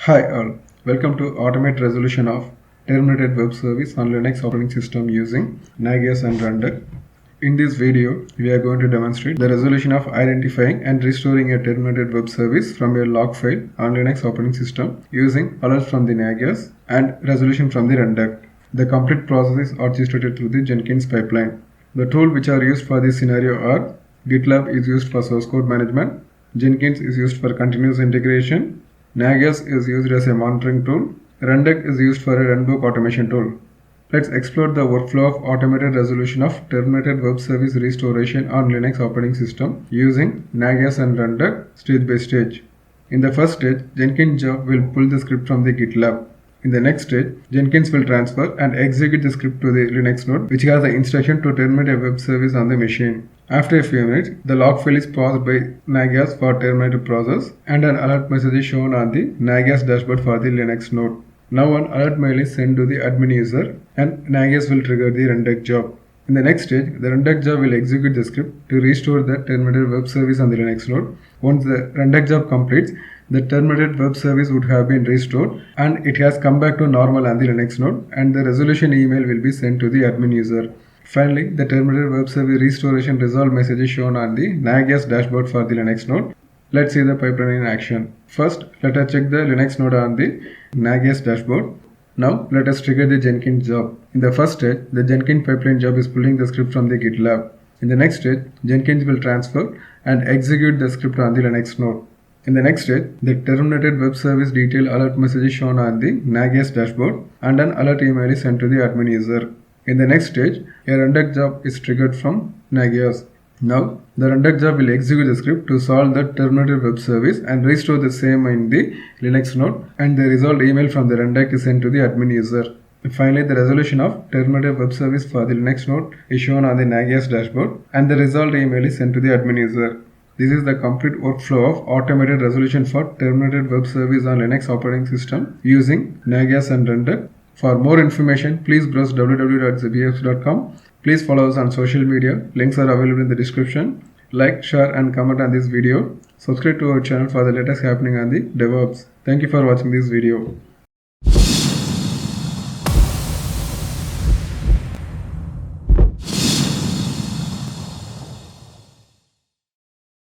Hi all, welcome to automate resolution of terminated web service on Linux operating system using Nagios and Rundeck. In this video, we are going to demonstrate the resolution of identifying and restoring a terminated web service from a log file on Linux operating system using alerts from the Nagios and resolution from the Rundeck. The complete process is orchestrated through the Jenkins pipeline. The tools which are used for this scenario are GitLab is used for source code management, Jenkins is used for continuous integration, Nagios is used as a monitoring tool. Rundeck is used for a runbook automation tool. Let's explore the workflow of automated resolution of terminated web service restoration on Linux operating system using Nagios and Rundeck stage by stage. In the first stage, Jenkins job will pull the script from the GitLab. In the next stage, Jenkins will transfer and execute the script to the Linux node which has the instruction to terminate a web service on the machine. After a few minutes, the log file is paused by Nagios for terminated process and an alert message is shown on the Nagios dashboard for the Linux node. Now an alert mail is sent to the admin user and Nagios will trigger the Rundeck job. In the next stage, the Rundeck job will execute the script to restore the terminated web service on the Linux node. Once the Rundeck job completes, the terminated web service would have been restored and it has come back to normal on the Linux node and the resolution email will be sent to the admin user. Finally, the terminated web service restoration resolved message is shown on the Nagios dashboard for the Linux node. Let's see the pipeline in action. First, let us check the Linux node on the Nagios dashboard. Now, let us trigger the Jenkins job. In the first stage, the Jenkins pipeline job is pulling the script from the GitLab. In the next stage, Jenkins will transfer and execute the script on the Linux node. In the next stage, the terminated web service detail alert message is shown on the Nagios dashboard and an alert email is sent to the admin user. In the next stage, a Rundeck job is triggered from Nagios. Now, the Rundeck job will execute the script to solve the terminated web service and restore the same in the Linux node and the resolved email from the Rundeck is sent to the admin user. Finally, the resolution of terminated web service for the Linux node is shown on the Nagios dashboard and the resolved email is sent to the admin user. This is the complete workflow of automated resolution for terminated web service on Linux operating system using Nagios and Rundeck. For more information, please browse www.zbx.com. Please follow us on social media. Links are available in the description. Like, share and comment on this video. Subscribe to our channel for the latest happening on the DevOps. Thank you for watching this video.